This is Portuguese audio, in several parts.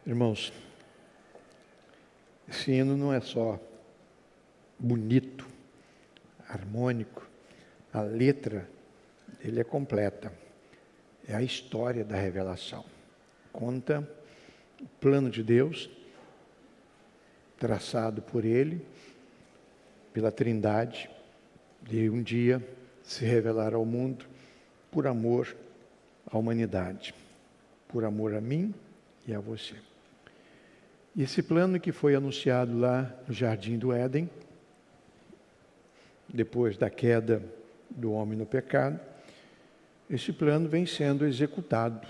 Irmãos, esse hino não é só bonito, harmônico, a letra dele é completa. É a história da revelação. Conta o plano de Deus, traçado por Ele, pela Trindade, de um dia se revelar ao mundo por amor à humanidade, por amor a mim e a você. E esse plano que foi anunciado lá no Jardim do Éden, depois da queda do homem no pecado, esse plano vem sendo executado,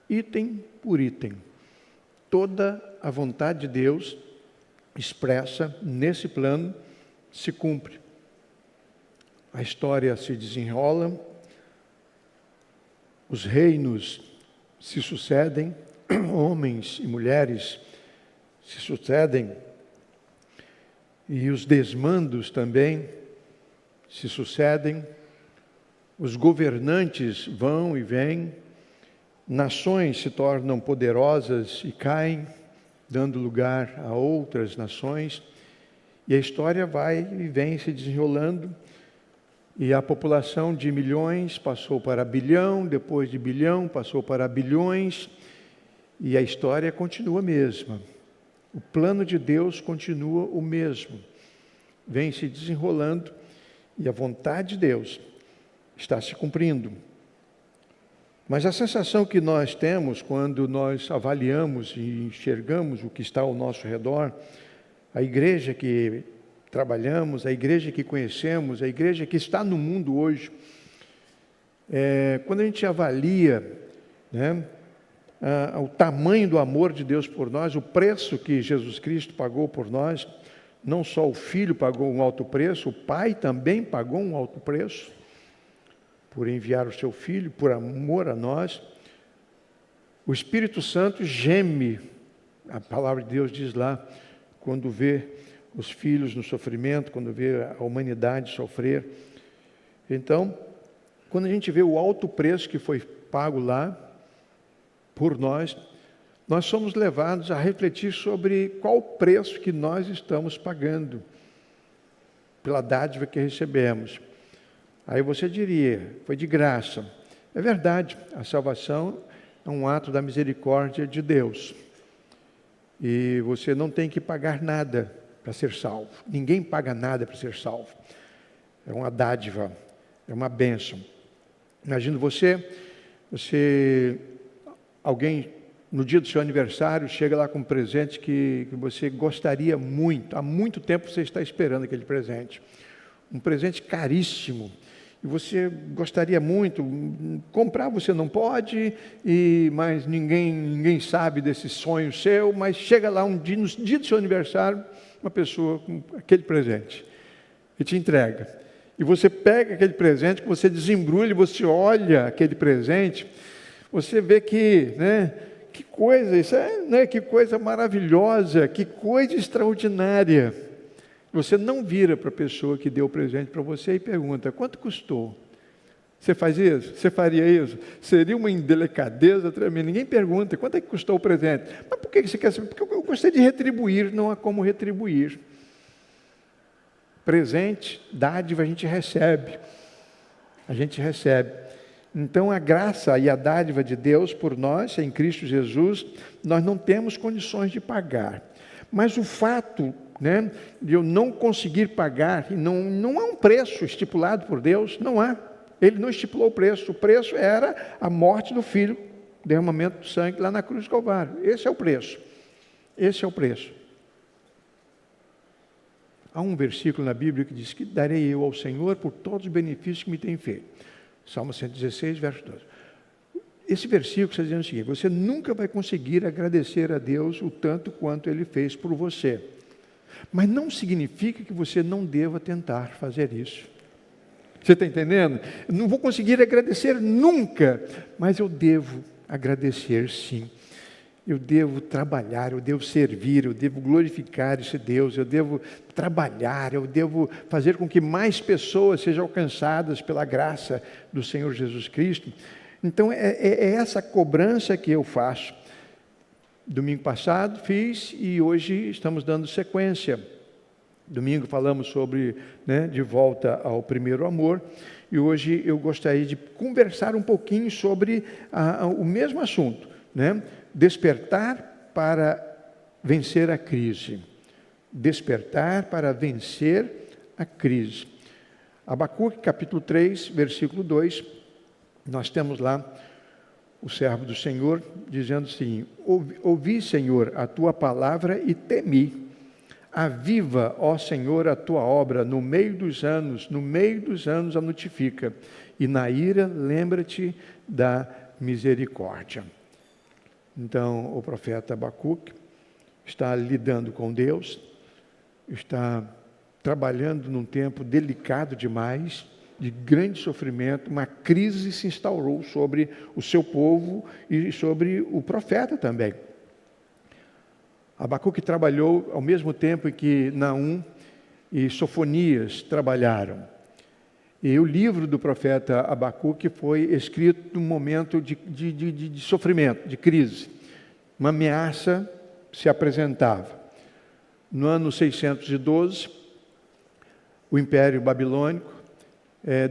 item por item. Toda a vontade de Deus expressa nesse plano se cumpre. A história se desenrola, os reinos se sucedem, homens e mulheres se sucedem, e os desmandos também se sucedem, os governantes vão e vêm, nações se tornam poderosas e caem, dando lugar a outras nações, e a história vai e vem se desenrolando, e a população de milhões passou para bilhão, depois de bilhão passou para bilhões, e a história continua a mesma. O plano de Deus continua o mesmo. Vem se desenrolando e a vontade de Deus está se cumprindo. Mas a sensação que nós temos quando nós avaliamos e enxergamos o que está ao nosso redor, a igreja que trabalhamos, a igreja que conhecemos, a igreja que está no mundo hoje, quando a gente avalia, o tamanho do amor de Deus por nós, o preço que Jesus Cristo pagou por nós, não só o Filho pagou um alto preço, o Pai também pagou um alto preço, por enviar o seu Filho, por amor a nós. O Espírito Santo geme, a palavra de Deus diz lá, quando vê os filhos no sofrimento, quando vê a humanidade sofrer. Então, quando a gente vê o alto preço que foi pago lá, por nós somos levados a refletir sobre qual o preço que nós estamos pagando pela dádiva que recebemos. Aí você diria, foi de graça. É verdade, a salvação é um ato da misericórdia de Deus. E você não tem que pagar nada para ser salvo. Ninguém paga nada para ser salvo. É uma dádiva, é uma bênção. Imagina alguém no dia do seu aniversário chega lá com um presente que você gostaria muito, há muito tempo você está esperando aquele presente. Um presente caríssimo. E você gostaria muito, comprar você não pode, mas ninguém sabe desse sonho seu, mas chega lá no dia do seu aniversário, uma pessoa com aquele presente, e te entrega. E você pega aquele presente, você desembrulha, você olha aquele presente, você vê que, que coisa, isso que coisa maravilhosa, que coisa extraordinária. Você não vira para a pessoa que deu o presente para você e pergunta, quanto custou? Você faz isso? Você faria isso? Seria uma indelicadeza tremenda. Ninguém pergunta, quanto é que custou o presente? Mas por que você quer saber? Porque eu gostaria de retribuir, não há como retribuir. Presente, dádiva, a gente recebe. A gente recebe. Então, a graça e a dádiva de Deus por nós, em Cristo Jesus, nós não temos condições de pagar. Mas o fato de eu não conseguir pagar, não há um preço estipulado por Deus, não há. Ele não estipulou o preço era a morte do Filho, derramamento do sangue lá na cruz do Calvário. Esse é o preço. Esse é o preço. Há um versículo na Bíblia que diz que darei eu ao Senhor por todos os benefícios que me tem feito. Salmo 116, verso 12. Esse versículo está dizendo o seguinte, você nunca vai conseguir agradecer a Deus o tanto quanto Ele fez por você. Mas não significa que você não deva tentar fazer isso. Você está entendendo? Eu não vou conseguir agradecer nunca, mas eu devo agradecer sim. Eu devo trabalhar, eu devo servir, eu devo glorificar esse Deus, eu devo trabalhar, eu devo fazer com que mais pessoas sejam alcançadas pela graça do Senhor Jesus Cristo. Então, é essa cobrança que eu faço. Domingo passado fiz e hoje estamos dando sequência. Domingo falamos sobre, de volta ao primeiro amor, e hoje eu gostaria de conversar um pouquinho sobre o mesmo assunto, despertar para vencer a crise. Despertar para vencer a crise. Abacuque, capítulo 3, versículo 2, nós temos lá o servo do Senhor dizendo assim: ouvi, Senhor, a tua palavra e temi. Aviva, ó Senhor, a tua obra, no meio dos anos a notifica, e na ira lembra-te da misericórdia. Então, o profeta Abacuque está lidando com Deus, está trabalhando num tempo delicado demais, de grande sofrimento. Uma crise se instaurou sobre o seu povo e sobre o profeta também. Abacuque trabalhou ao mesmo tempo em que Naum e Sofonias trabalharam. E o livro do profeta Abacuque foi escrito num momento de sofrimento, de crise. Uma ameaça se apresentava. No ano 612, o Império Babilônico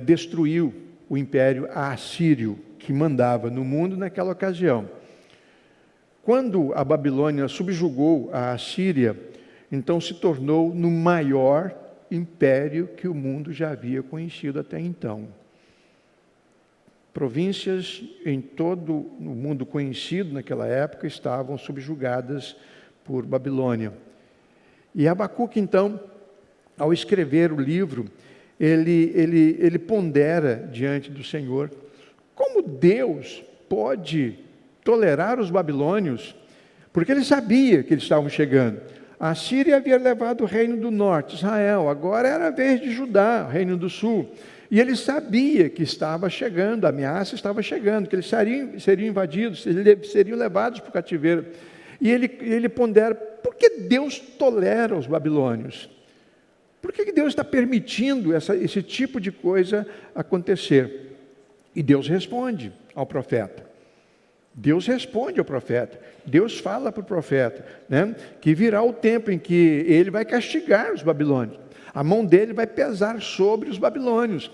destruiu o Império Assírio, que mandava no mundo naquela ocasião. Quando a Babilônia subjugou a Assíria, então se tornou no maior império que o mundo já havia conhecido até então. Províncias em todo o mundo conhecido naquela época estavam subjugadas por Babilônia. E Abacuque, então, ao escrever o livro, ele pondera diante do Senhor como Deus pode tolerar os babilônios, porque ele sabia que eles estavam chegando. A Síria havia levado o reino do norte, Israel, agora era a vez de Judá, o reino do sul. E ele sabia que estava chegando, a ameaça estava chegando, que eles seriam invadidos, seriam levados para o cativeiro. E ele pondera: por que Deus tolera os babilônios? Por que Deus está permitindo esse tipo de coisa acontecer? E Deus responde ao profeta. Deus responde ao profeta. Deus fala para o profeta, que virá o tempo em que ele vai castigar os babilônios. A mão dele vai pesar sobre os babilônios.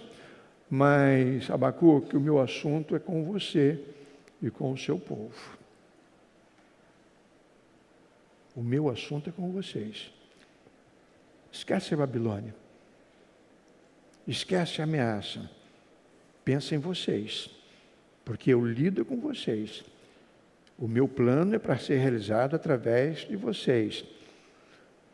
Mas, Abacuque, o meu assunto é com você e com o seu povo. O meu assunto é com vocês. Esquece a Babilônia. Esquece a ameaça. Pensa em vocês, porque eu lido com vocês. O meu plano é para ser realizado através de vocês.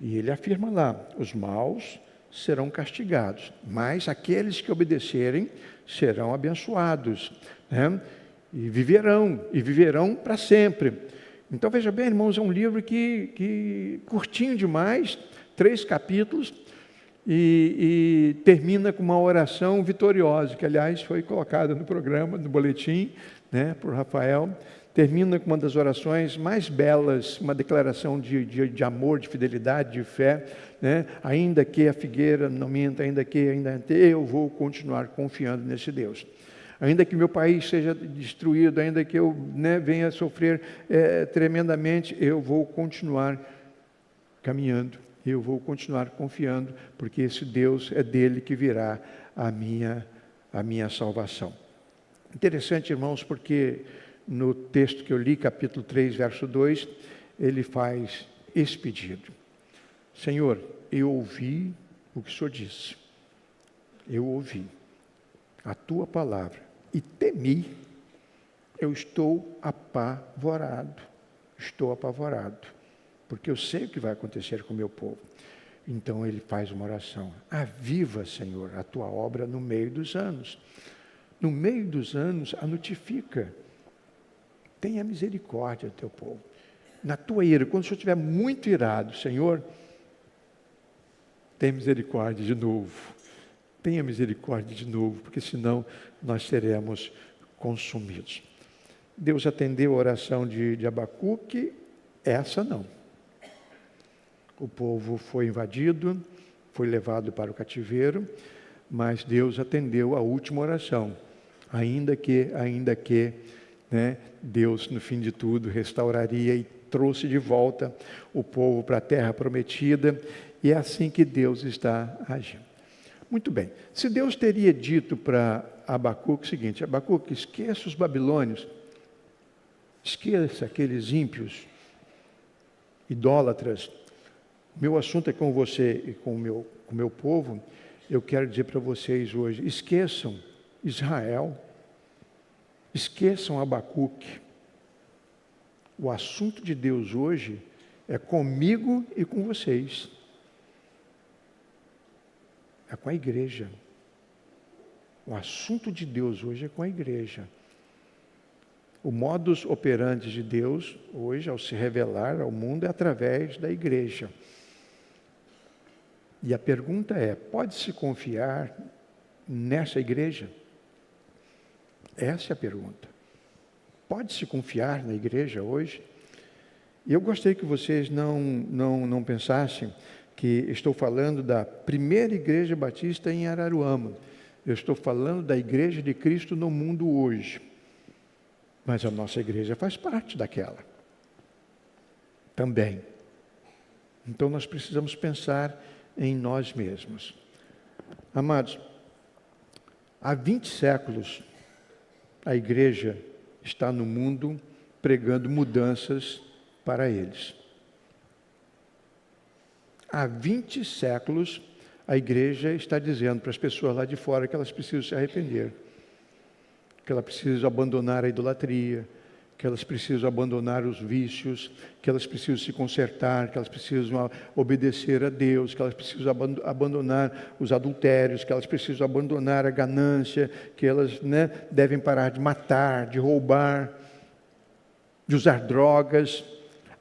E ele afirma lá: os maus serão castigados, mas aqueles que obedecerem serão abençoados, e viverão para sempre. Então, veja bem, irmãos, é um livro que curtinho demais, 3 capítulos, e termina com uma oração vitoriosa, que, aliás, foi colocada no programa, no boletim, por Rafael. Termina com uma das orações mais belas, uma declaração de amor, de fidelidade, de fé, ainda que a figueira não minta, ainda que eu vou continuar confiando nesse Deus. Ainda que meu país seja destruído, ainda que eu venha a sofrer tremendamente, eu vou continuar caminhando, eu vou continuar confiando, porque esse Deus é dele que virá a minha salvação. Interessante, irmãos, porque no texto que eu li, capítulo 3, verso 2, ele faz esse pedido: Senhor, eu ouvi o que o Senhor disse, eu ouvi a tua palavra e temi. Eu estou apavorado, porque eu sei o que vai acontecer com o meu povo. Então ele faz uma oração: aviva, Senhor, a tua obra no meio dos anos. No meio dos anos a notifica. Tenha misericórdia do teu povo. Na tua ira, quando o Senhor estiver muito irado, Senhor, tenha misericórdia de novo. Tenha misericórdia de novo, porque senão nós seremos consumidos. Deus atendeu a oração de Abacuque, essa não. O povo foi invadido, foi levado para o cativeiro, mas Deus atendeu a última oração. Ainda que né, Deus, no fim de tudo, restauraria e trouxe de volta o povo para a terra prometida, e é assim que Deus está agindo. Muito bem, se Deus teria dito para Abacuque o seguinte: Abacuque, esqueça os babilônios, esqueça aqueles ímpios, idólatras, meu assunto é com você e com o meu povo, eu quero dizer para vocês hoje, esqueçam Israel, esqueçam Abacuque. O assunto de Deus hoje é comigo e com vocês. É com a igreja. O assunto de Deus hoje é com a igreja. O modus operandi de Deus hoje, ao se revelar ao mundo, é através da igreja. E a pergunta é: pode-se confiar nessa igreja? Essa é a pergunta. Pode-se confiar na igreja hoje? E eu gostaria que vocês não pensassem que estou falando da primeira igreja batista em Araruama. Eu estou falando da igreja de Cristo no mundo hoje. Mas a nossa igreja faz parte daquela também. Então nós precisamos pensar em nós mesmos. Amados, há 20 séculos a igreja está no mundo pregando mudanças para eles. Há 20 séculos a igreja está dizendo para as pessoas lá de fora que elas precisam se arrepender, que elas precisam abandonar a idolatria, que elas precisam abandonar os vícios, que elas precisam se consertar, que elas precisam obedecer a Deus, que elas precisam abandonar os adultérios, que elas precisam abandonar a ganância, que elas devem parar de matar, de roubar, de usar drogas.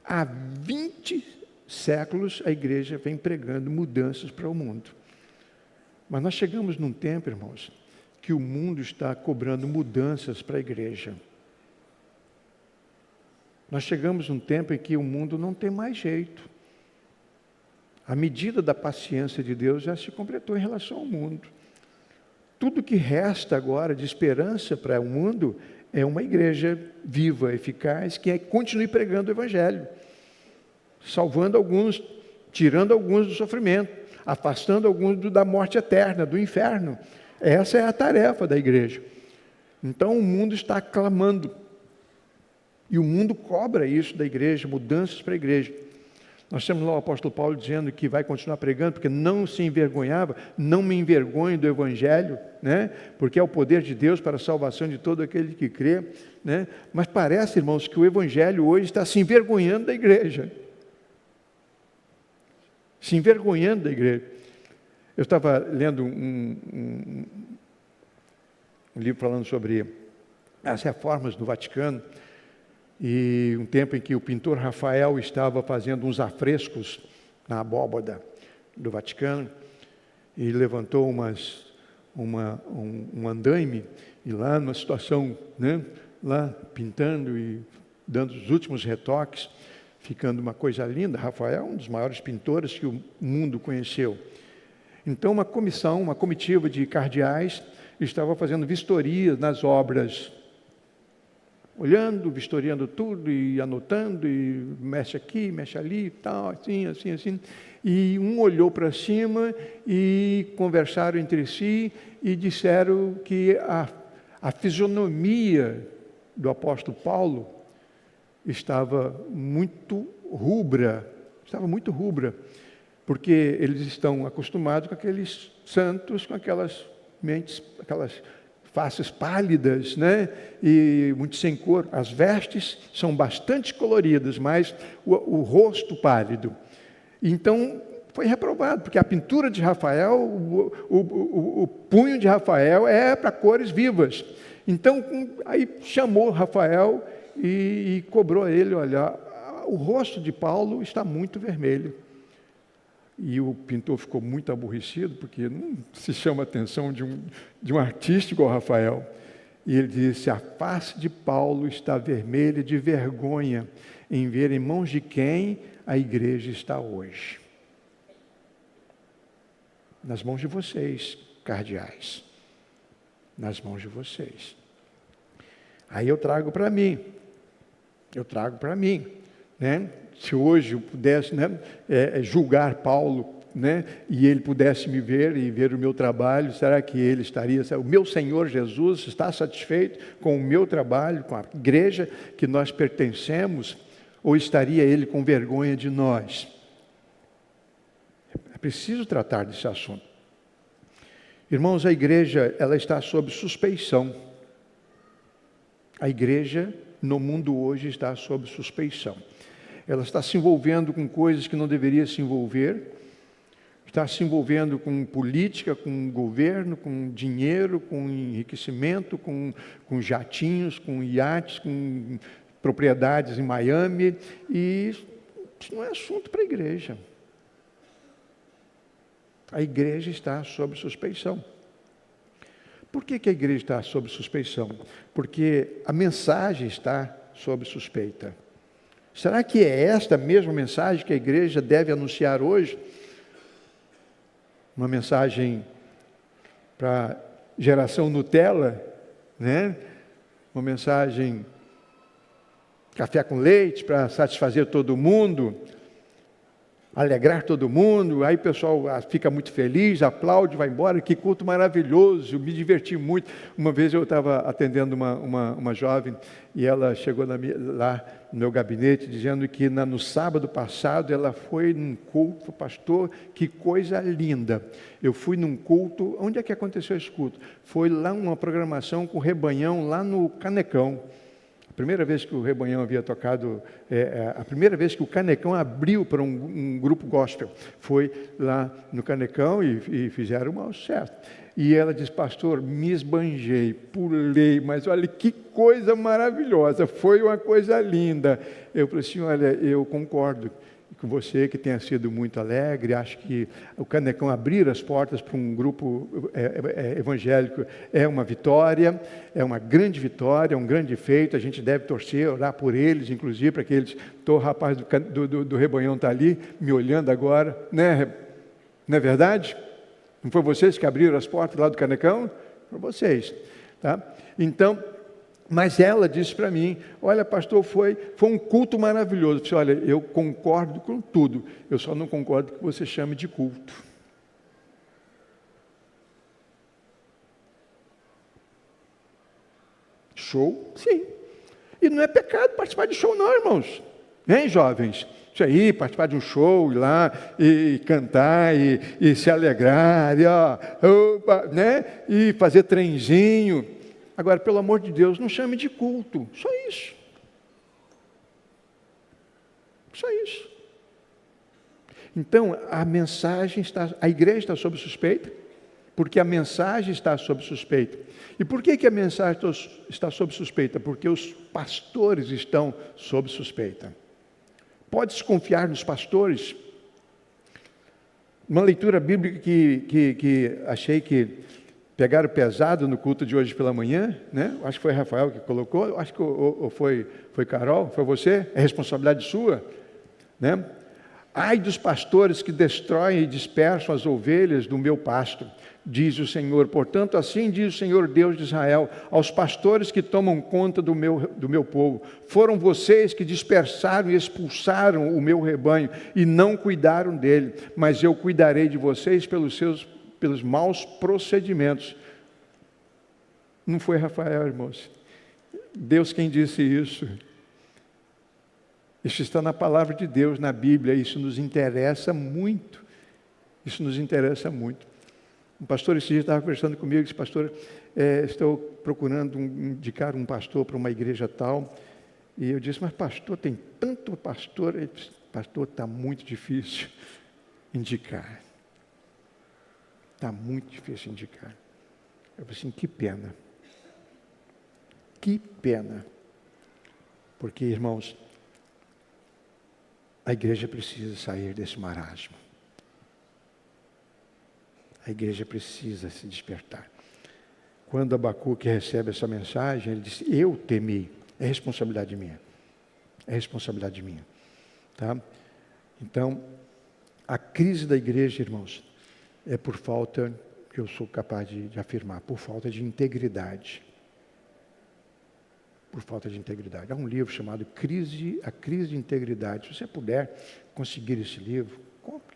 Há 20 séculos a igreja vem pregando mudanças para o mundo. Mas nós chegamos num tempo, irmãos, que o mundo está cobrando mudanças para a igreja. Nós chegamos num tempo em que o mundo não tem mais jeito. A medida da paciência de Deus já se completou em relação ao mundo. Tudo que resta agora de esperança para o mundo é uma igreja viva, eficaz, que continue pregando o Evangelho, salvando alguns, tirando alguns do sofrimento, afastando alguns da morte eterna, do inferno. Essa é a tarefa da igreja. Então o mundo está clamando. E o mundo cobra isso da igreja, mudanças para a igreja. Nós temos lá o apóstolo Paulo dizendo que vai continuar pregando, porque não se envergonhava, não me envergonhe do Evangelho, porque é o poder de Deus para a salvação de todo aquele que crê. Mas parece, irmãos, que o Evangelho hoje está se envergonhando da igreja. Se envergonhando da igreja. Eu estava lendo um livro falando sobre as reformas do Vaticano, e um tempo em que o pintor Rafael estava fazendo uns afrescos na abóbada do Vaticano, e levantou um andaime, e lá numa situação, lá pintando e dando os últimos retoques, ficando uma coisa linda. Rafael, um dos maiores pintores que o mundo conheceu. Então uma comitiva de cardeais estava fazendo vistoria nas obras, olhando, vistoriando tudo e anotando, e mexe aqui, mexe ali, e tal, assim. E um olhou para cima e conversaram entre si e disseram que a fisionomia do apóstolo Paulo estava muito rubra, porque eles estão acostumados com aqueles santos, com aquelas mentes, aquelas faces pálidas, e muito sem cor. As vestes são bastante coloridas, mas o rosto pálido. Então, foi reprovado, porque a pintura de Rafael, o punho de Rafael é para cores vivas. Então, aí chamou Rafael e cobrou a ele: olha, o rosto de Paulo está muito vermelho. E o pintor ficou muito aborrecido, porque não se chama a atenção de um artista igual Rafael. E ele disse: a face de Paulo está vermelha de vergonha em ver em mãos de quem a igreja está hoje. Nas mãos de vocês, cardeais. Nas mãos de vocês. Aí eu trago para mim, né? Se hoje eu pudesse, né, julgar Paulo, né, e ele pudesse me ver e ver o meu trabalho, será que ele estaria, o meu Senhor Jesus está satisfeito com o meu trabalho, com a igreja que nós pertencemos, ou estaria ele com vergonha de nós? É preciso tratar desse assunto. Irmãos, a igreja, ela está sob suspeição. A igreja no mundo hoje está sob suspeição. Ela está se envolvendo com coisas que não deveria se envolver, está se envolvendo com política, com governo, com dinheiro, com enriquecimento, com jatinhos, com iates, com propriedades em Miami, e isso não é assunto para a igreja. A igreja está sob suspeição. Por que a igreja está sob suspeição? Porque a mensagem está sob suspeita. Será que é esta mesma mensagem que a igreja deve anunciar hoje? Uma mensagem para geração Nutella, né? Uma mensagem café com leite para satisfazer todo mundo, alegrar todo mundo, aí o pessoal fica muito feliz, aplaude, vai embora, que culto maravilhoso, eu me diverti muito. Uma vez eu estava atendendo uma jovem, e ela chegou lá no meu gabinete, dizendo que no sábado passado ela foi num culto, pastor, que coisa linda. Eu fui num culto, onde é que aconteceu esse culto? Foi lá uma programação com o Rebanhão, lá no Canecão. A primeira vez que o Rebanhão havia tocado, a primeira vez que o Canecão abriu para um grupo gospel, foi lá no Canecão e fizeram um sucesso. E ela disse, pastor, me esbanjei, pulei, mas olha que coisa maravilhosa, foi uma coisa linda. Eu falei assim, olha, eu concordo com você que tenha sido muito alegre, acho que o Canecão abrir as portas para um grupo evangélico é uma vitória, é uma grande vitória, é um grande feito, a gente deve torcer, orar por eles, inclusive para que eles, o rapaz do Rebanhão está ali, me olhando agora, né? Não é verdade? Não foi vocês que abriram as portas lá do Canecão? Foram vocês, tá? Então, mas ela disse para mim, olha pastor, foi um culto maravilhoso. Eu disse, olha, eu concordo com tudo, eu só não concordo que você chame de culto. Show? Sim. E não é pecado participar de show não, irmãos. Hein, jovens? Isso aí, participar de um show, ir lá e cantar e se alegrar, né? E fazer trenzinho. Agora, pelo amor de Deus, não chame de culto, só isso. Só isso. Então, a igreja está sob suspeita, porque a mensagem está sob suspeita. E por que a mensagem está sob suspeita? Porque os pastores estão sob suspeita. Pode-se confiar nos pastores? Uma leitura bíblica que achei que pegaram pesado no culto de hoje pela manhã, né? Acho que foi Rafael que colocou, acho que ou foi Carol, foi você? É responsabilidade sua, né? Ai dos pastores que destroem e dispersam as ovelhas do meu pasto, diz o Senhor. Portanto, assim diz o Senhor Deus de Israel, aos pastores que tomam conta do meu povo. Foram vocês que dispersaram e expulsaram o meu rebanho e não cuidaram dele, mas eu cuidarei de vocês pelos maus procedimentos. Não foi Rafael, irmãos. Deus quem disse isso. Isso está na palavra de Deus, na Bíblia. Isso nos interessa muito. Isso nos interessa muito. Um pastor esse dia estava conversando comigo e disse, pastor, estou procurando indicar um pastor para uma igreja tal. E eu disse, mas pastor, tem tanto pastor. Ele disse, pastor, está muito difícil indicar. Está muito difícil indicar. Eu falei assim, que pena. Que pena. Porque, irmãos, a igreja precisa sair desse marasmo. A igreja precisa se despertar. Quando Abacuque recebe essa mensagem, ele disse, eu temi. É responsabilidade minha. É responsabilidade minha. Tá? Então, a crise da igreja, irmãos, é por falta, eu sou capaz de afirmar, por falta de integridade. por falta de integridade. Há um livro chamado A Crise de Integridade. Se você puder conseguir esse livro,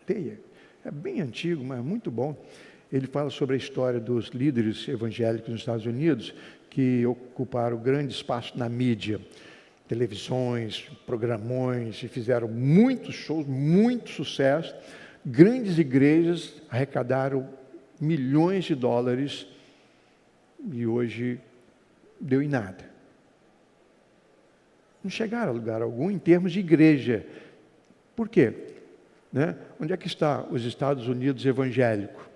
leia. É bem antigo, mas muito bom. Ele fala sobre a história dos líderes evangélicos nos Estados Unidos que ocuparam grande espaço na mídia, televisões, programões, e fizeram muitos shows, muito sucesso. Grandes igrejas arrecadaram milhões de dólares e hoje deu em nada. Não chegaram a lugar algum em termos de igreja. Por quê? Né? Onde é que está os Estados Unidos evangélico?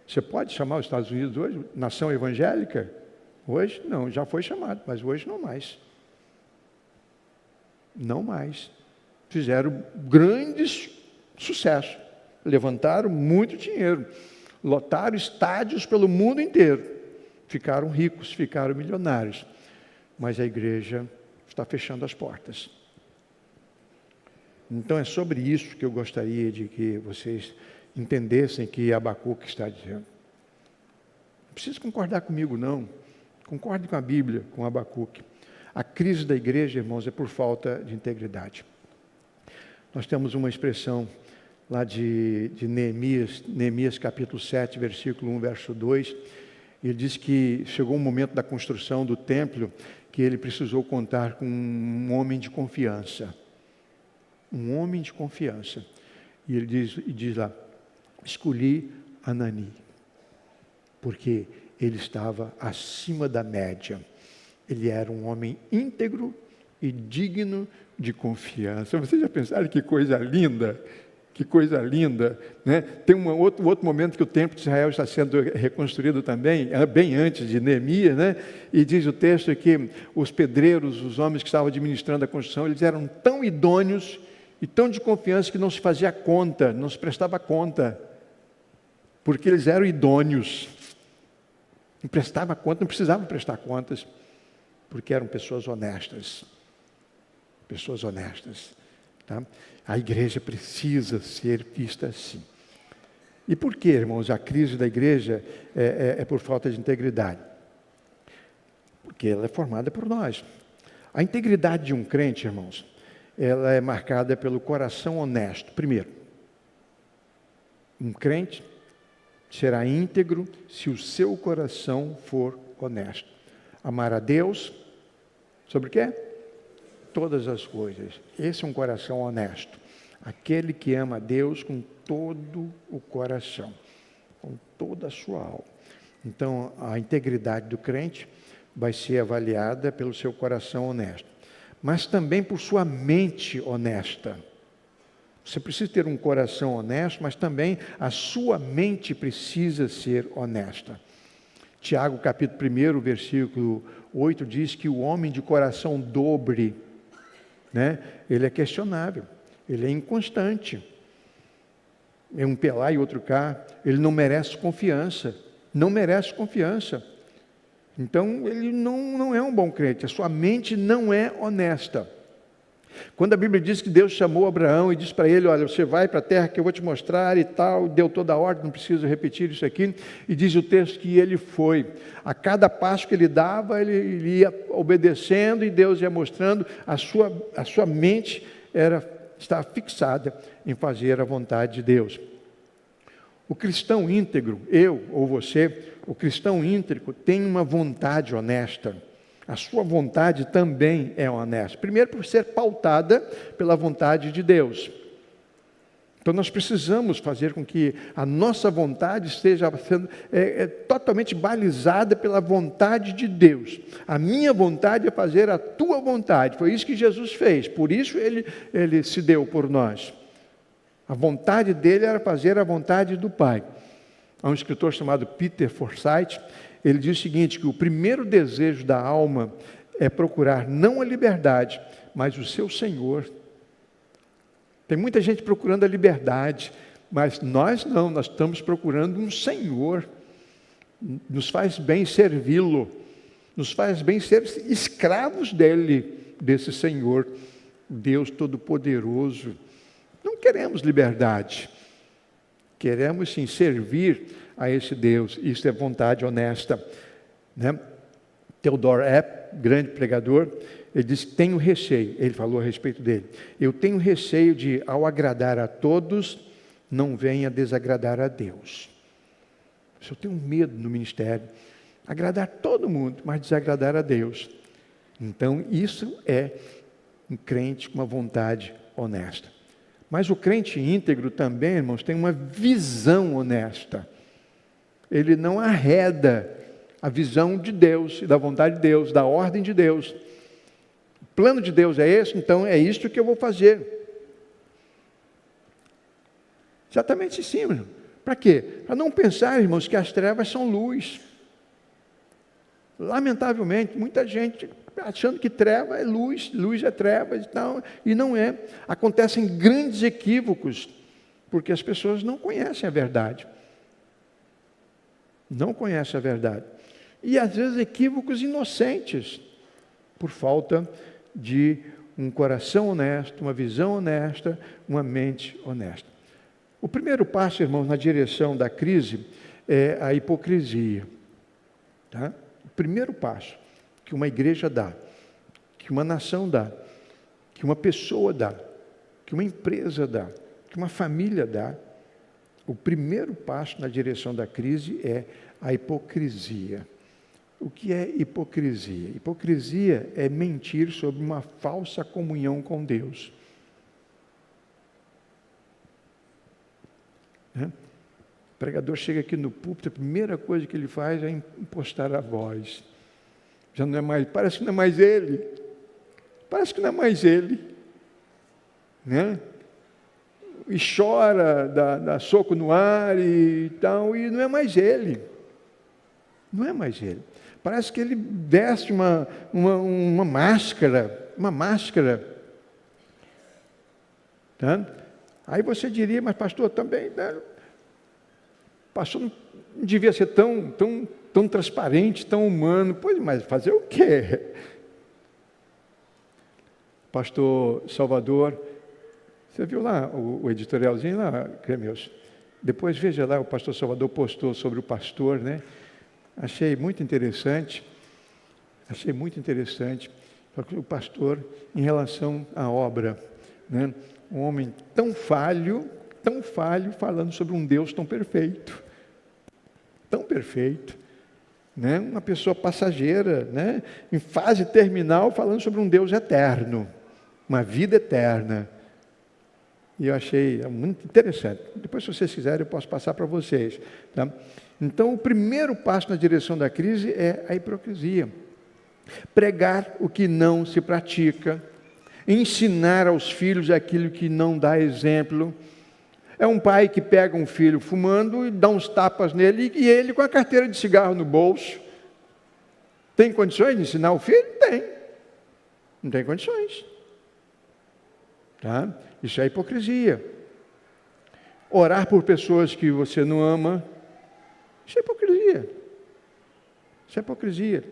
Você pode chamar os Estados Unidos hoje nação evangélica? Hoje não, já foi chamado, mas hoje não mais. Não mais. Fizeram grandes sucessos. Levantaram muito dinheiro. Lotaram estádios pelo mundo inteiro. Ficaram ricos, ficaram milionários. Mas a igreja está fechando as portas. Então é sobre isso que eu gostaria de que vocês entendessem que Abacuque está dizendo. Não precisa concordar comigo, não. Concorde com a Bíblia, com Abacuque. A crise da igreja, irmãos, é por falta de integridade. Nós temos uma expressão lá de Neemias capítulo 7, versículo 1, verso 2. Ele diz que chegou um momento da construção do templo que ele precisou contar com um homem de confiança. Um homem de confiança. E ele diz lá, escolhi Anani, porque ele estava acima da média. Ele era um homem íntegro e digno de confiança. Vocês já pensaram que coisa linda? Que coisa linda, né? Tem outro momento que o templo de Israel está sendo reconstruído também, bem antes de Neemias, né? E diz o texto que os pedreiros, os homens que estavam administrando a construção, eles eram tão idôneos e tão de confiança que não se fazia conta, não se prestava conta, porque eles eram idôneos. Não prestava conta, não precisava prestar contas, porque eram pessoas honestas. Pessoas honestas. Tá? A igreja precisa ser vista assim. E por que, irmãos, a crise da igreja é por falta de integridade? Porque ela é formada por nós. A integridade de um crente, irmãos, ela é marcada pelo coração honesto. Primeiro, um crente será íntegro se o seu coração for honesto. Amar a Deus, sobre o quê? Todas as coisas. Esse é um coração honesto. Aquele que ama a Deus com todo o coração, com toda a sua alma. Então, a integridade do crente vai ser avaliada pelo seu coração honesto, mas também por sua mente honesta. Você precisa ter um coração honesto, mas também a sua mente precisa ser honesta. Tiago, capítulo 1, versículo 8, diz que o homem de coração dobre, né, ele é questionável, ele é inconstante. É um pé lá e outro cá, ele não merece confiança, não merece confiança. Então, ele não é um bom crente, a sua mente não é honesta. Quando a Bíblia diz que Deus chamou Abraão e disse para ele, olha, você vai para a terra que eu vou te mostrar e tal, deu toda a ordem, não preciso repetir isso aqui, e diz o texto que ele foi. A cada passo que ele dava, ele ia obedecendo e Deus ia mostrando, a sua mente estava fixada em fazer a vontade de Deus. O cristão íntegro, eu ou você, o cristão íntegro tem uma vontade honesta. A sua vontade também é honesta. Primeiro, por ser pautada pela vontade de Deus. Então, nós precisamos fazer com que a nossa vontade esteja sendo totalmente balizada pela vontade de Deus. A minha vontade é fazer a tua vontade. Foi isso que Jesus fez. Por isso, ele se deu por nós. A vontade dele era fazer a vontade do Pai. Há um escritor chamado Peter Forsyth. Ele diz o seguinte, que o primeiro desejo da alma é procurar não a liberdade, mas o seu Senhor. Tem muita gente procurando a liberdade, mas nós não, nós estamos procurando um Senhor. Nos faz bem servi-lo, nos faz bem ser escravos desse Senhor, Deus Todo-Poderoso. Não queremos liberdade, queremos sim servir a esse Deus. Isso é vontade honesta, né? Theodore Epp, grande pregador, ele disse: tenho receio, ele falou a respeito dele, eu tenho receio de, ao agradar a todos, não venha desagradar a Deus. Eu tenho medo no ministério, agradar todo mundo, mas desagradar a Deus. Então, isso é um crente com uma vontade honesta. Mas o crente íntegro também, irmãos, tem uma visão honesta. Ele não arreda a visão de Deus, e da vontade de Deus, da ordem de Deus. O plano de Deus é esse, então é isto que eu vou fazer. Exatamente assim, irmão. Para quê? Para não pensar, irmãos, que as trevas são luz. Lamentavelmente, muita gente achando que treva é luz, luz é trevas e tal, e não é. Acontecem grandes equívocos, porque as pessoas não conhecem a verdade. Não conhecem a verdade. E às vezes equívocos inocentes, por falta de um coração honesto, uma visão honesta, uma mente honesta. O primeiro passo, irmãos, na direção da crise é a hipocrisia. Tá? O primeiro passo que uma igreja dá, que uma nação dá, que uma pessoa dá, que uma empresa dá, que uma família dá, o primeiro passo na direção da crise é a hipocrisia. O que é hipocrisia? Hipocrisia é mentir sobre uma falsa comunhão com Deus. O pregador chega aqui no púlpito, a primeira coisa que ele faz é impostar a voz. Já não é mais, parece que não é mais ele. Parece que não é mais ele. Né? E chora, dá soco no ar e tal, e não é mais ele. Não é mais ele. Parece que ele veste uma máscara, Tá? Aí você diria, mas pastor, também, né? Pastor não devia ser tão transparente, tão humano. Pois, mas fazer o quê? Pastor Salvador, você viu lá o editorialzinho lá, Cremilson? Depois veja lá, o pastor Salvador postou sobre o pastor, né? Achei muito interessante, o pastor em relação à obra, né? Um homem tão falho, falando sobre um Deus tão perfeito, né? Uma pessoa passageira, né? Em fase terminal, falando sobre um Deus eterno, uma vida eterna. E eu achei muito interessante. Depois, se vocês quiserem, eu posso passar para vocês. Tá? Então, o primeiro passo na direção da crise é a hipocrisia. Pregar o que não se pratica, ensinar aos filhos aquilo que não dá exemplo. É um pai que pega um filho fumando e dá uns tapas nele, e ele com a carteira de cigarro no bolso. Tem condições de ensinar o filho? Tem. Não tem condições. Tá? Isso é hipocrisia. Orar por pessoas que você não ama, isso é hipocrisia. Isso é hipocrisia.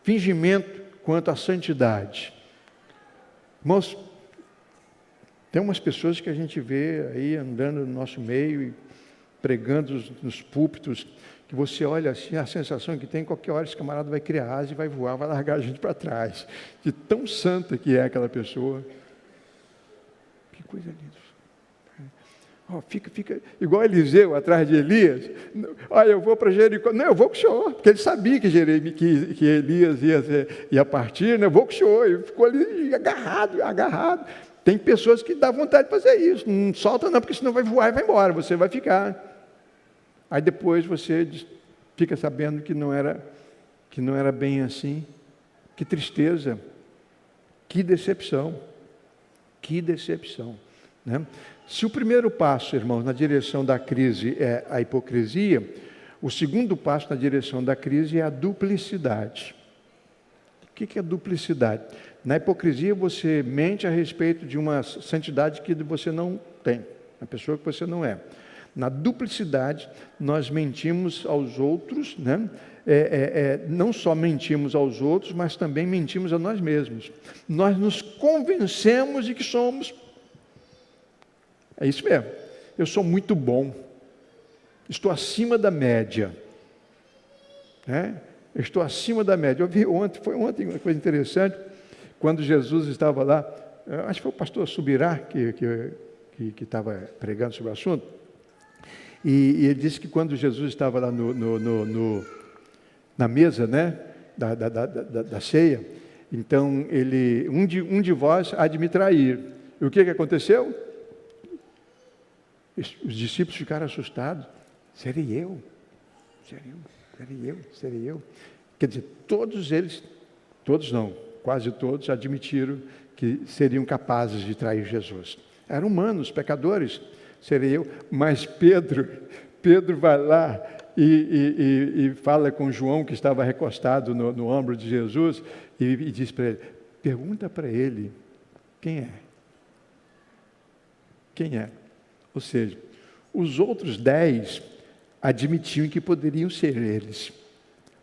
Fingimento quanto à santidade. Irmãos, tem umas pessoas que a gente vê aí andando no nosso meio e pregando nos púlpitos, que você olha assim, a sensação que tem, qualquer hora esse camarada vai criar asa e vai voar, vai largar a gente para trás. De tão santa que é aquela pessoa. Que coisa linda. Oh, fica igual Eliseu atrás de Elias. Olha, eu vou para Jericó. Não, eu vou com o senhor, porque ele sabia que Elias ia partir, né? Eu vou com o senhor. Ele ficou ali agarrado. Tem pessoas que dá vontade de fazer isso. Não solta não, porque senão vai voar e vai embora. Você vai ficar. Aí depois você fica sabendo que não era bem assim. Que tristeza. Que decepção. Né? Se o primeiro passo, irmãos, na direção da crise é a hipocrisia, o segundo passo na direção da crise é a duplicidade. O que é duplicidade? Na hipocrisia você mente a respeito de uma santidade que você não tem, a pessoa que você não é. Na duplicidade, nós mentimos aos outros, né? Não só mentimos aos outros, mas também mentimos a nós mesmos. Nós nos convencemos de que somos. É isso mesmo. Eu sou muito bom. Estou acima da média. Né? Eu estou acima da média. Eu vi ontem, foi ontem uma coisa interessante, quando Jesus estava lá, acho que foi o pastor Subirá que estava pregando sobre o assunto, e ele disse que quando Jesus estava lá na mesa, né, da ceia, então um de vós há de me trair. E o que aconteceu? Os discípulos ficaram assustados. Serei eu? Serei eu? Quer dizer, todos eles, todos não, quase todos admitiram que seriam capazes de trair Jesus. Eram humanos, pecadores, serei eu. Mas Pedro vai lá e fala com João, que estava recostado no ombro de Jesus, e diz para ele, pergunta para ele, quem é? Quem é? Ou seja, os outros 10 admitiam que poderiam ser eles.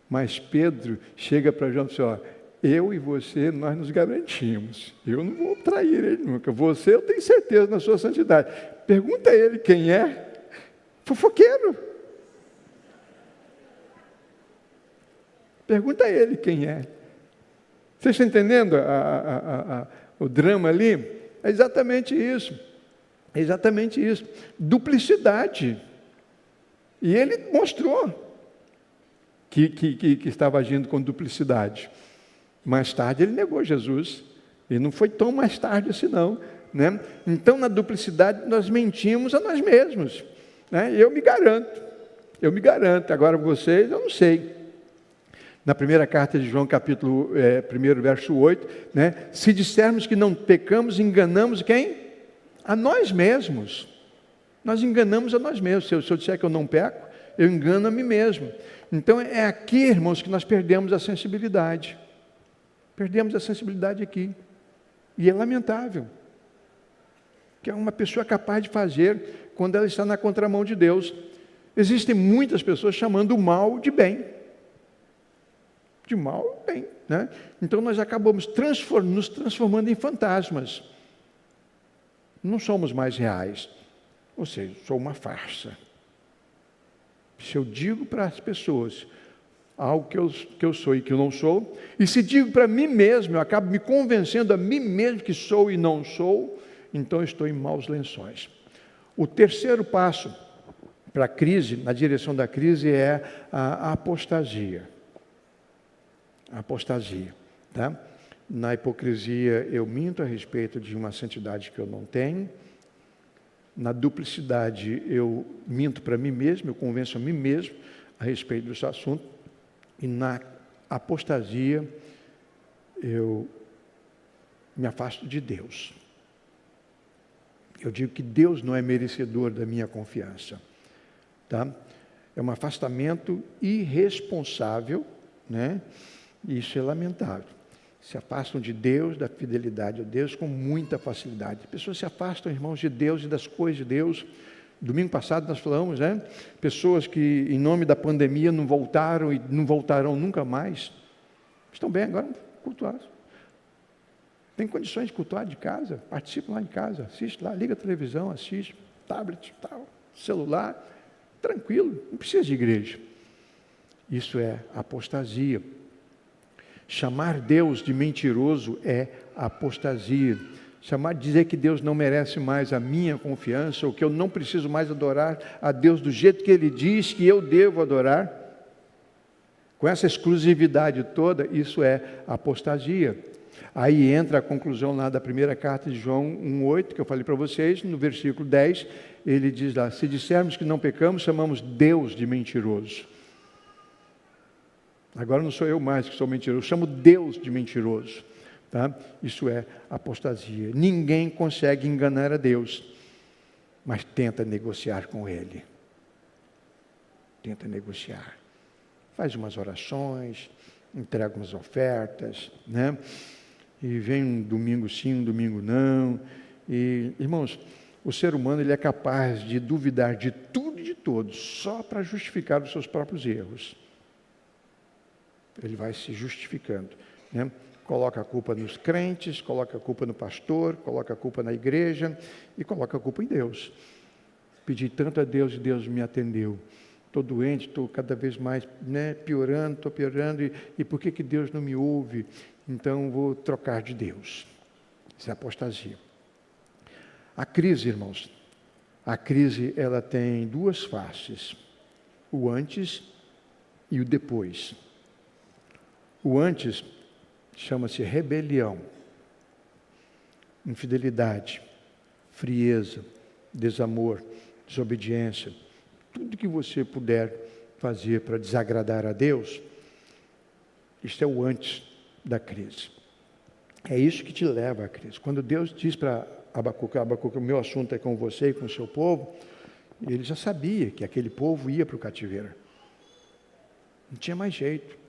Mas Pedro chega para João e diz, ó, eu e você, nós nos garantimos. Eu não vou trair ele nunca. Você, eu tenho certeza na sua santidade. Pergunta a ele quem é. Fofoqueiro. Pergunta a ele quem é. Vocês estão entendendo o drama ali? É exatamente isso. É exatamente isso. Duplicidade. E ele mostrou que estava agindo com duplicidade. Mais tarde ele negou Jesus. E não foi tão mais tarde assim não. Né? Então, na duplicidade, nós mentimos a nós mesmos. Né? Eu me garanto. Agora vocês, eu não sei. Na primeira carta de João, capítulo 1, verso 8, né? Se dissermos que não pecamos, enganamos quem? A nós mesmos. Nós enganamos a nós mesmos. Se eu disser que eu não peco, eu engano a mim mesmo. Então é aqui, irmãos, que nós perdemos a sensibilidade. Perdemos a sensibilidade aqui. E é lamentável. Que é uma pessoa capaz de fazer quando ela está na contramão de Deus. Existem muitas pessoas chamando o mal de bem. De mal, bem. Né? Então nós acabamos nos transformando em fantasmas. Não somos mais reais. Ou seja, sou uma farsa. Se eu digo para as pessoas algo que eu sou e que eu não sou, e se digo para mim mesmo, eu acabo me convencendo a mim mesmo que sou e não sou, então eu estou em maus lençóis. O terceiro passo para a crise, na direção da crise, é a apostasia. A apostasia. Tá? Na hipocrisia, eu minto a respeito de uma santidade que eu não tenho. Na duplicidade, eu minto para mim mesmo, eu convenço a mim mesmo a respeito desse assunto. E na apostasia, eu me afasto de Deus. Eu digo que Deus não é merecedor da minha confiança. Tá? É um afastamento irresponsável, né? Isso é lamentável. Se afastam de Deus, da fidelidade a Deus, com muita facilidade. As pessoas se afastam, irmãos, de Deus e das coisas de Deus. Domingo passado nós falamos, né? Pessoas que, em nome da pandemia, não voltaram e não voltarão nunca mais. Estão bem agora, cultuados. Tem condições de cultuar de casa, participa lá em casa, assiste lá, liga a televisão, assiste, tablet, tal, celular, tranquilo, não precisa de igreja. Isso é apostasia. Chamar Deus de mentiroso é apostasia. Dizer que Deus não merece mais a minha confiança, ou que eu não preciso mais adorar a Deus do jeito que Ele diz que eu devo adorar, com essa exclusividade toda, isso é apostasia. Aí entra a conclusão lá da primeira carta de João 1,8, que eu falei para vocês, no versículo 10, ele diz lá, se dissermos que não pecamos, chamamos Deus de mentiroso. Agora não sou eu mais que sou mentiroso, eu chamo Deus de mentiroso. Tá? Isso é apostasia. Ninguém consegue enganar a Deus, mas tenta negociar com Ele. Tenta negociar. Faz umas orações, entrega umas ofertas, né? E vem um domingo sim, um domingo não. E, irmãos, o ser humano ele é capaz de duvidar de tudo e de todos, só para justificar os seus próprios erros. Ele vai se justificando, né? Coloca a culpa nos crentes, coloca a culpa no pastor, coloca a culpa na igreja e coloca a culpa em Deus. Pedi tanto a Deus e Deus me atendeu. estou doente, estou cada vez mais piorando, estou piorando, e por que Deus não me ouve? Então vou trocar de Deus. Isso é apostasia. A crise, irmãos, a crise ela tem duas faces, o antes e o depois. O antes chama-se rebelião, infidelidade, frieza, desamor, desobediência, tudo que você puder fazer para desagradar a Deus, isto é o antes da crise. É isso que te leva à crise. Quando Deus diz para Abacuque, o meu assunto é com você e com o seu povo, ele já sabia que aquele povo ia para o cativeiro. Não tinha mais jeito.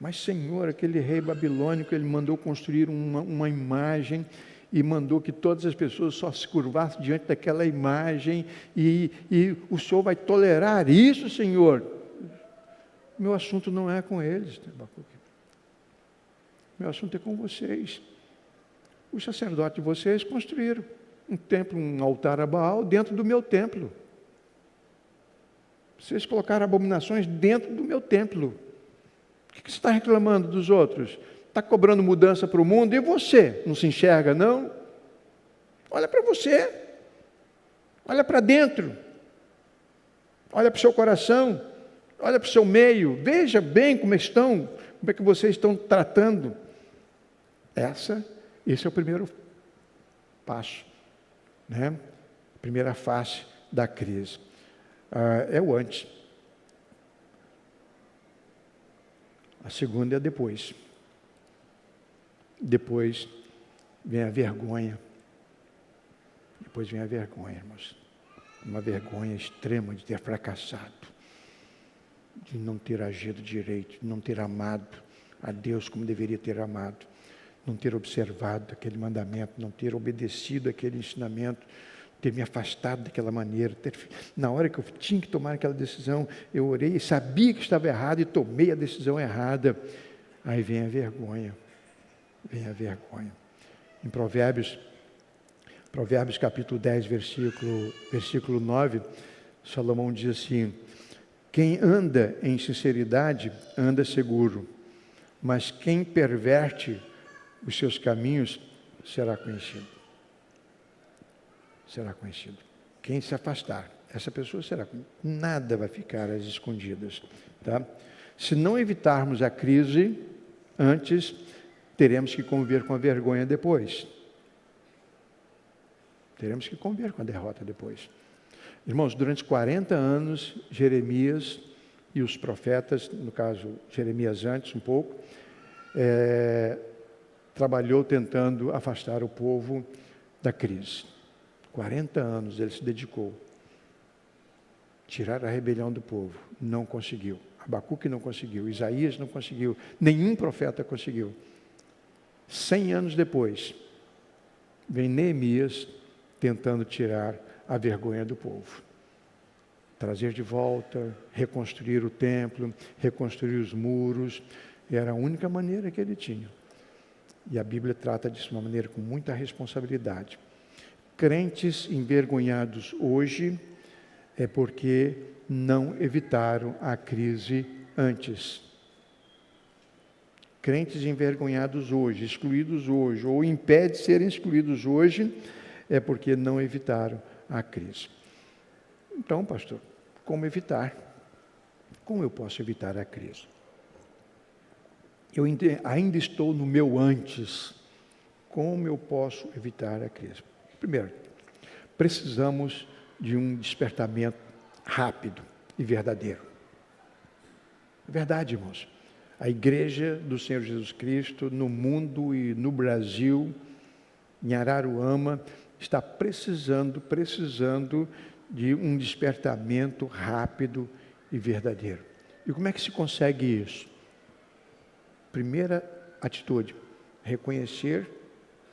Mas, Senhor, aquele rei babilônico, ele mandou construir uma imagem e mandou que todas as pessoas só se curvassem diante daquela imagem e o Senhor vai tolerar isso, Senhor? Meu assunto não é com eles, Abacuque. Meu assunto é com vocês. Os sacerdotes de vocês construíram um templo, um altar a Baal dentro do meu templo. Vocês colocaram abominações dentro do meu templo. O que você está reclamando dos outros? Está cobrando mudança para o mundo e você? Não se enxerga, não? Olha para você. Olha para dentro. Olha para o seu coração. Olha para o seu meio. Veja bem como é que vocês estão tratando. Esse é o primeiro passo, né? Primeira face da crise. É o antes. A segunda é depois. Depois vem a vergonha. Depois vem a vergonha, irmãos. Uma vergonha extrema de ter fracassado, de não ter agido direito, de não ter amado a Deus como deveria ter amado, não ter observado aquele mandamento, não ter obedecido aquele ensinamento, ter me afastado daquela maneira. Na hora que eu tinha que tomar aquela decisão, eu orei e sabia que estava errado e tomei a decisão errada. Aí vem a vergonha. Vem a vergonha. Em Provérbios capítulo 10, versículo 9, Salomão diz assim: quem anda em sinceridade anda seguro, mas quem perverte os seus caminhos será conhecido. Será conhecido. Quem se afastar, essa pessoa será conhecida. Nada vai ficar às escondidas. Tá? Se não evitarmos a crise antes, teremos que conviver com a vergonha depois. Teremos que conviver com a derrota depois. Irmãos, durante 40 anos, Jeremias e os profetas, no caso, Jeremias antes um pouco, trabalhou tentando afastar o povo da crise. 40 anos ele se dedicou. Tirar a rebelião do povo. Não conseguiu. Abacuque não conseguiu. Isaías não conseguiu. Nenhum profeta conseguiu. 100 anos depois, vem Neemias tentando tirar a vergonha do povo. Trazer de volta, reconstruir o templo, reconstruir os muros. Era a única maneira que ele tinha. E a Bíblia trata disso de uma maneira com muita responsabilidade. Crentes envergonhados hoje é porque não evitaram a crise antes. Crentes envergonhados hoje, excluídos hoje, ou impede de serem excluídos hoje, é porque não evitaram a crise. Então, pastor, como evitar? Como eu posso evitar a crise? Eu ainda estou no meu antes. Como eu posso evitar a crise? Primeiro, precisamos de um despertamento rápido e verdadeiro. É verdade, irmãos. A igreja do Senhor Jesus Cristo, no mundo e no Brasil, em Araruama, está precisando de um despertamento rápido e verdadeiro. E como é que se consegue isso? Primeira atitude, reconhecer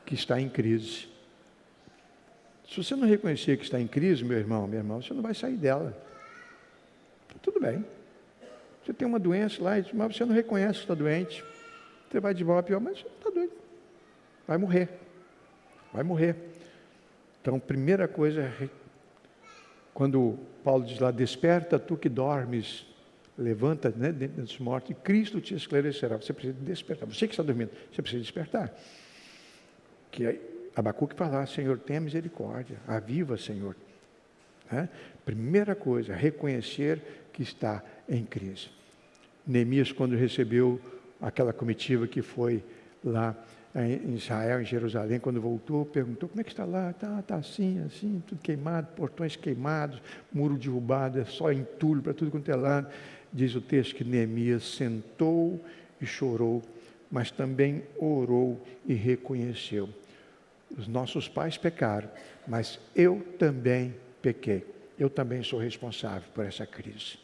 que está em crise. Se você não reconhecer que está em crise, meu irmão, minha irmã, você não vai sair dela. Tudo bem. Você tem uma doença lá, mas você não reconhece que está doente. Você vai de volta pior, mas você não está doido. Vai morrer. Vai morrer. Então, primeira coisa é Quando Paulo diz lá, desperta tu que dormes, levanta, né, dentro dos mortos, e Cristo te esclarecerá. Você precisa despertar. Você que está dormindo, você precisa despertar. Que Abacuque fala, Senhor, tenha misericórdia, aviva, Senhor. Né? Primeira coisa, reconhecer que está em crise. Neemias, quando recebeu aquela comitiva que foi lá em Israel, em Jerusalém, quando voltou, perguntou, como é que está lá? Está assim, assim, tudo queimado, portões queimados, muro derrubado, é só entulho para tudo quanto é lado. Diz o texto que Neemias sentou e chorou, mas também orou e reconheceu. Os nossos pais pecaram, mas eu também pequei. Eu também sou responsável por essa crise.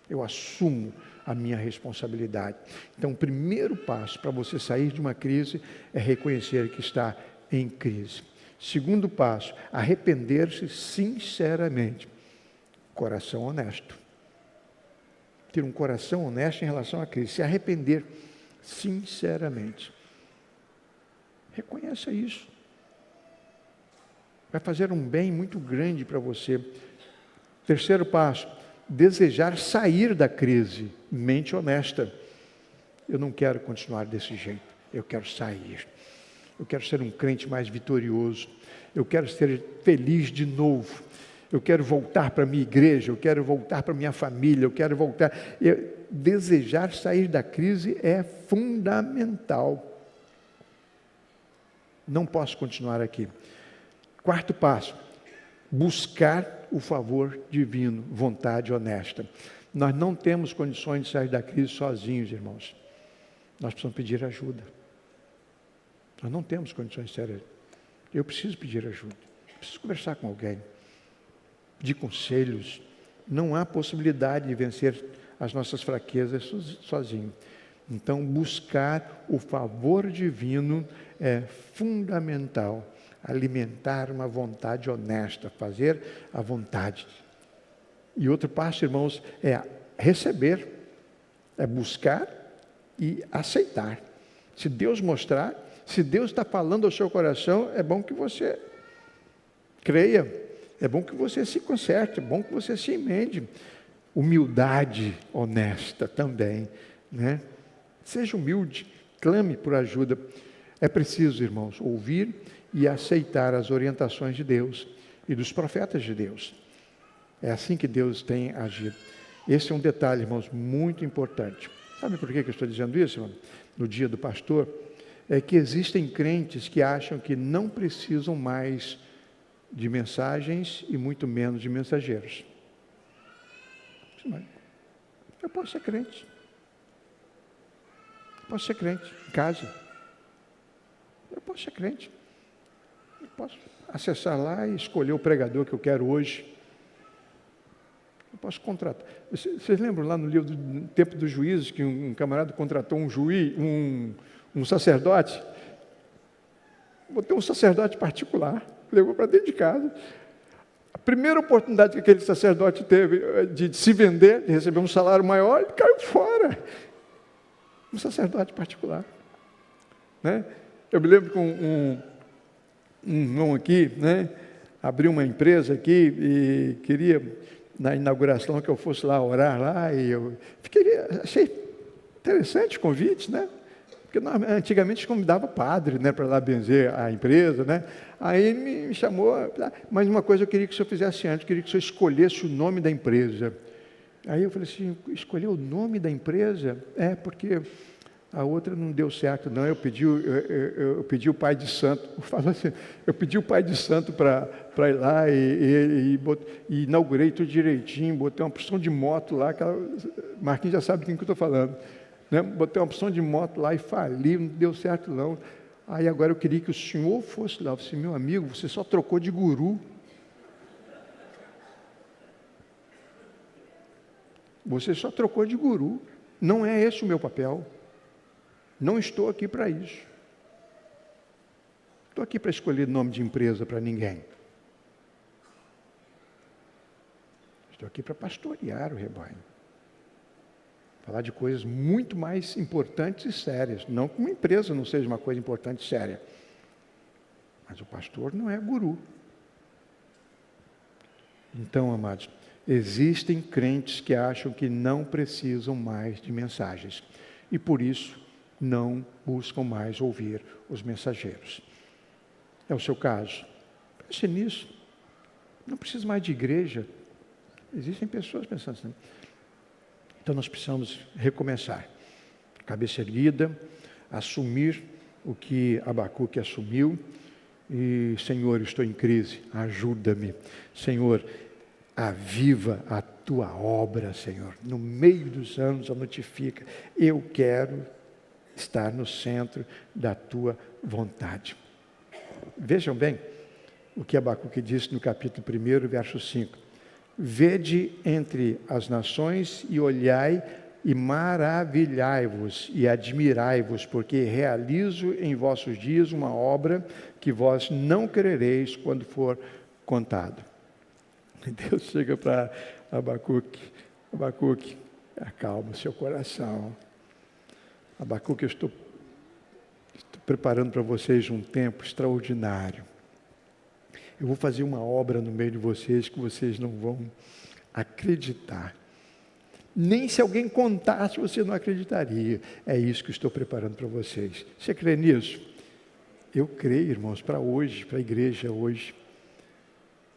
Eu assumo a minha responsabilidade. Então, o primeiro passo para você sair de uma crise é reconhecer que está em crise. Segundo passo, arrepender-se sinceramente. Coração honesto. Ter um coração honesto em relação à crise. Se arrepender sinceramente. Reconheça isso. Vai fazer um bem muito grande para você. Terceiro passo, desejar sair da crise, mente honesta. Eu não quero continuar desse jeito, eu quero sair. Eu quero ser um crente mais vitorioso. Eu quero ser feliz de novo. Eu quero voltar para a minha igreja, eu quero voltar para a minha família, eu quero voltar. Desejar sair da crise é fundamental. Não posso continuar aqui. Quarto passo, buscar o favor divino, vontade honesta. Nós não temos condições de sair da crise sozinhos, irmãos. Nós precisamos pedir ajuda. Nós não temos condições de sair. Eu preciso pedir ajuda. Preciso conversar com alguém. Pedir conselhos. Não há possibilidade de vencer as nossas fraquezas sozinho. Então, buscar o favor divino é fundamental. Alimentar uma vontade honesta, fazer a vontade. E outro passo, irmãos, é receber, é buscar e aceitar. Se Deus mostrar, se Deus está falando ao seu coração, é bom que você creia, é bom que você se conserte, é bom que você se emende. Humildade honesta também, né? Seja humilde, clame por ajuda. É preciso, irmãos, ouvir e aceitar as orientações de Deus e dos profetas de Deus. É assim que Deus tem agido. Esse é um detalhe, irmãos, muito importante. Sabe por que eu estou dizendo isso, irmão? No dia do pastor, é que existem crentes que acham que não precisam mais de mensagens e muito menos de mensageiros. Eu posso ser crente. Eu posso ser crente em casa. Eu posso ser crente. Eu posso acessar lá e escolher o pregador que eu quero hoje. Eu posso contratar. Vocês lembram lá no livro do Tempo dos Juízes que um camarada contratou um juiz, um sacerdote? Botou um sacerdote particular, levou para dentro de casa. A primeira oportunidade que aquele sacerdote teve de se vender, de receber um salário maior, ele caiu fora. Um sacerdote particular. Né? Eu me lembro que um irmão aqui, né, abriu uma empresa aqui e queria, na inauguração, que eu fosse lá orar lá, e eu achei interessante o convite, né? Porque antigamente convidava padre, né, para lá benzer a empresa, né? Aí ele me chamou, mas uma coisa eu queria que o senhor fizesse antes, eu queria que o senhor escolhesse o nome da empresa. Aí eu falei assim, escolher o nome da empresa? É, porque a outra não deu certo, não. Eu pedi o pai de santo. Eu pedi o pai de santo para ir lá e inaugurei tudo direitinho, botei uma opção de moto lá, Marquinhos já sabe de quem que eu estou falando. Né? Botei uma opção de moto lá e fali, não deu certo não. Aí agora eu queria que o senhor fosse lá. Eu falei, meu amigo, você só trocou de guru. Você só trocou de guru. Não é esse o meu papel. Não estou aqui para isso. Estou aqui para escolher nome de empresa para ninguém. Estou aqui para pastorear o rebanho. Falar de coisas muito mais importantes e sérias. Não que uma empresa não seja uma coisa importante e séria. Mas o pastor não é guru. Então, amados, existem crentes que acham que não precisam mais de mensagens e por isso não buscam mais ouvir os mensageiros. É o seu caso? Pense nisso. Não precisa mais de igreja. Existem pessoas pensando assim. Então nós precisamos recomeçar. Cabeça erguida, assumir o que Abacuque assumiu. E, Senhor, estou em crise, ajuda-me. Senhor, aviva a tua obra, Senhor. No meio dos anos, a notifica. Eu quero estar no centro da tua vontade. Vejam bem o que Abacuque disse no capítulo 1, verso 5. Vede entre as nações e olhai e maravilhai-vos e admirai-vos, porque realizo em vossos dias uma obra que vós não crereis quando for contado. Deus chega para Abacuque, acalma o seu coração. Abacuque, eu estou preparando para vocês um tempo extraordinário. Eu vou fazer uma obra no meio de vocês que vocês não vão acreditar. Nem se alguém contasse, você não acreditaria. É isso que estou preparando para vocês. Você crê nisso? Eu creio, irmãos, para hoje, para a igreja hoje.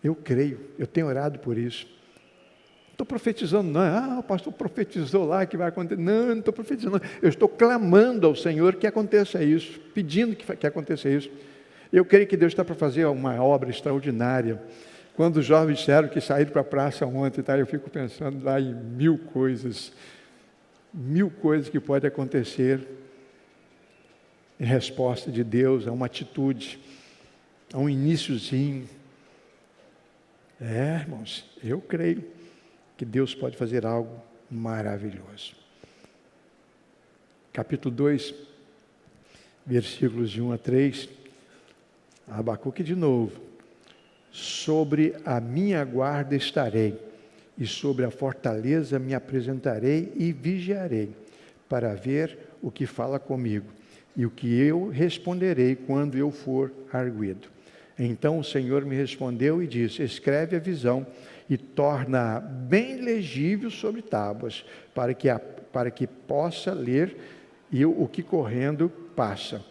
Eu creio, eu tenho orado por isso. Não estou profetizando, não. O pastor profetizou lá que vai acontecer. Não estou profetizando. Eu estou clamando ao Senhor que aconteça isso, pedindo que aconteça isso. Eu creio que Deus está para fazer uma obra extraordinária. Quando os jovens disseram que saíram para a praça ontem, tá, eu fico pensando lá em mil coisas que podem acontecer em resposta de Deus a uma atitude, a um iniciozinho. Irmãos, eu creio que Deus pode fazer algo maravilhoso. Capítulo 2, versículos de 1 a 3, Abacuque de novo. Sobre a minha guarda estarei, e sobre a fortaleza me apresentarei e vigiarei, para ver o que fala comigo, e o que eu responderei quando eu for arguido. Então o Senhor me respondeu e disse: escreve a visão e torna-a bem legível sobre tábuas, para que possa ler e o que correndo passa,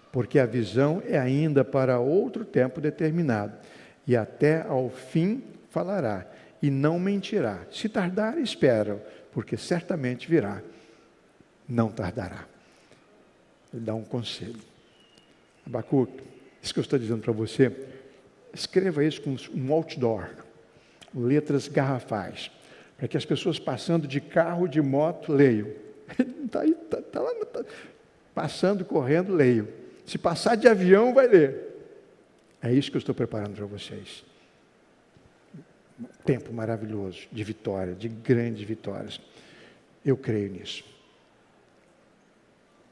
porque a visão é ainda para outro tempo determinado. E até ao fim falará, e não mentirá. Se tardar, espera, porque certamente virá. Não tardará. Ele dá um conselho. Abacuque, isso que eu estou dizendo para você, escreva isso com um outdoor, letras garrafais, para que as pessoas passando de carro, de moto, leiam. Está aí, está lá, passando, correndo, leiam. Se passar de avião, vai ler. É isso que eu estou preparando para vocês. Um tempo maravilhoso de vitória, de grandes vitórias. Eu creio nisso.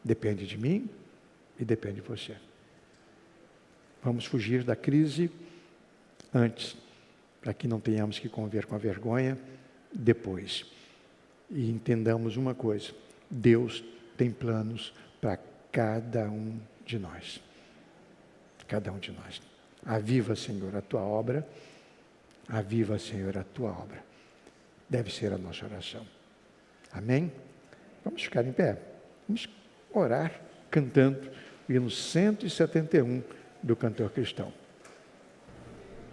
Depende de mim e depende de você. Vamos fugir da crise antes, para que não tenhamos que conviver com a vergonha depois. E entendamos uma coisa: Deus tem planos para cada um de nós. Cada um de nós. Aviva, Senhor, a tua obra. Aviva, Senhor, a tua obra. Deve ser a nossa oração. Amém? Vamos ficar em pé. Vamos orar cantando o hino 171 do Cantor Cristão.